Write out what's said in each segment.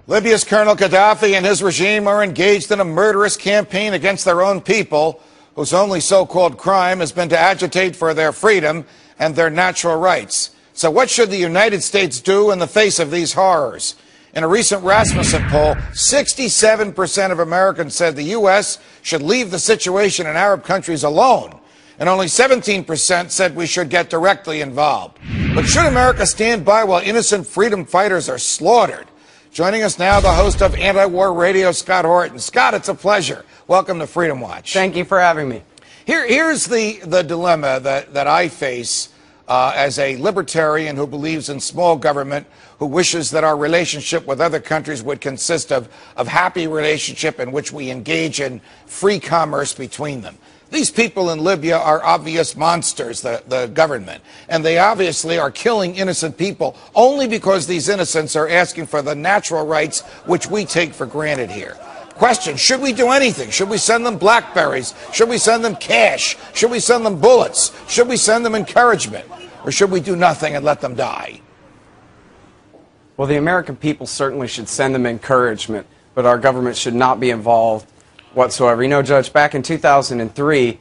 Libya's Colonel Gaddafi and his regime are engaged in a murderous campaign against their own people, whose only so-called crime has been to agitate for their freedom and their natural rights. So what should the United States do in the face of these horrors? In a recent Rasmussen poll, 67% of Americans said the U.S. should leave the situation in Arab countries alone, and only 17% said we should get directly involved. But should America stand by while innocent freedom fighters are slaughtered? Joining us now, the host of Anti-War Radio, Scott Horton. Scott, it's a pleasure. Welcome to Freedom Watch. Thank you for having me. Here's the dilemma that I face as a libertarian who believes in small government, who wishes that our relationship with other countries would consist of happy relationship in which we engage in free commerce between them. These people in Libya are obvious monsters, the government, and they obviously are killing innocent people only because these innocents are asking for the natural rights which we take for granted here. Question, should we do anything? Should we send them blackberries? Should we send them cash? Should we send them bullets? Should we send them encouragement? Or should we do nothing and let them die? Well, the American people certainly should send them encouragement, but our government should not be involved whatsoever. You know, Judge, back in 2003,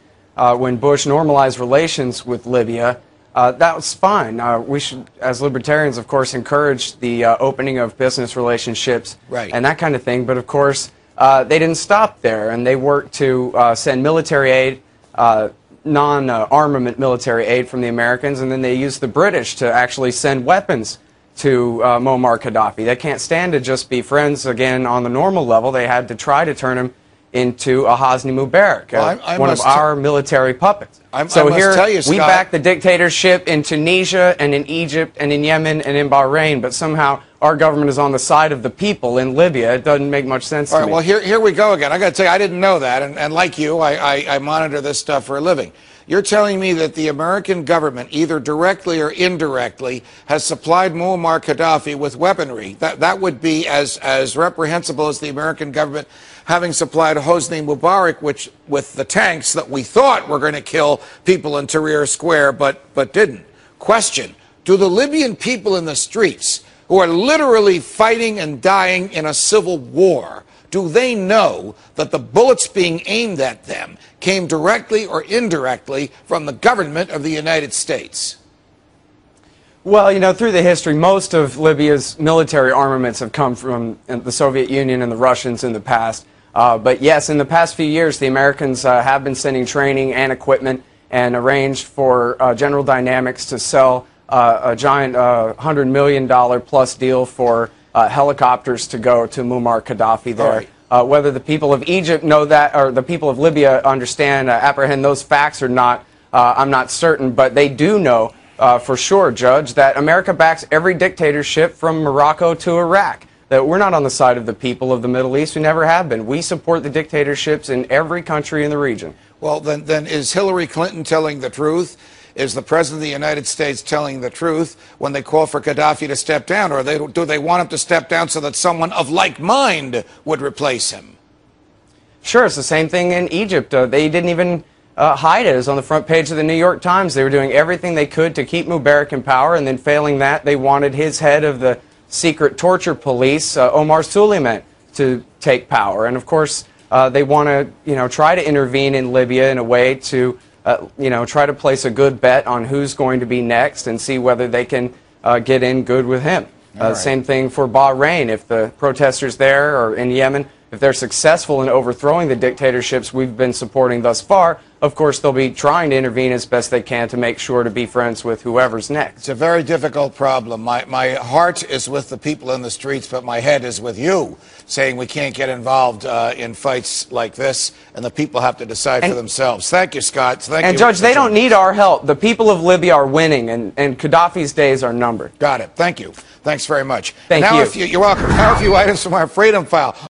when Bush normalized relations with Libya, that was fine. We should, as libertarians, of course, encourage the opening of business relationships and that kind of thing. But, of course, they didn't stop there, and they worked to send military aid, non-armament military aid from the Americans, and then they used the British to actually send weapons to Muammar Gaddafi. They can't stand to just be friends again on the normal level. They had to try to turn him into a Hosni Mubarak, one of our military puppets. So here we back the dictatorship in Tunisia and in Egypt and in Yemen and in Bahrain, but somehow our government is on the side of the people in Libya. It doesn't make much sense to me. Well, here we go again. I got to tell you, I didn't know that, and like you, I monitor this stuff for a living. You're telling me that the American government, either directly or indirectly, has supplied Muammar Gaddafi with weaponry. That would be as reprehensible as the American government having supplied Hosni Mubarak, which with the tanks that we thought were going to kill people in Tahrir Square, but didn't. Question, do the Libyan people in the streets, who are literally fighting and dying in a civil war, do they know that the bullets being aimed at them came directly or indirectly from the government of the United States? Well, you know, through the history, most of Libya's military armaments have come from the Soviet Union and the Russians in the past. But yes, in the past few years, the Americans have been sending training and equipment and arranged for General Dynamics to sell a giant $100 million plus deal for helicopters to go to Muammar Gaddafi there. Right. Whether the people of Egypt know that, or the people of Libya understand, apprehend those facts or not, I'm not certain, but they do know for sure, Judge, that America backs every dictatorship from Morocco to Iraq. That we're not on the side of the people of the Middle East. We never have been. We support the dictatorships in every country in the region. Well, then is Hillary Clinton telling the truth? Is the President of the United States telling the truth when they call for Gaddafi to step down? Or do they want him to step down so that someone of like mind would replace him? Sure, it's the same thing in Egypt. They didn't even hide it. It was on the front page of the New York Times. They were doing everything they could to keep Mubarak in power, and then failing that, they wanted his head of the secret torture police, Omar Suleiman, to take power. And of course, they want to, try to intervene in Libya in a way to, try to place a good bet on who's going to be next and see whether they can get in good with him. Same thing for Bahrain. If the protesters there or in Yemen, if they're successful in overthrowing the dictatorships we've been supporting thus far, of course, they'll be trying to intervene as best they can to make sure to be friends with whoever's next. It's a very difficult problem. My heart is with the people in the streets, but my head is with you, saying we can't get involved in fights like this, and the people have to decide for themselves. Thank you, Scott. Thank you. And, Judge, they don't need our help. The people of Libya are winning, and Gaddafi's days are numbered. Got it. Thank you. Thanks very much. Thank you. You're welcome. Now a few items from our Freedom File.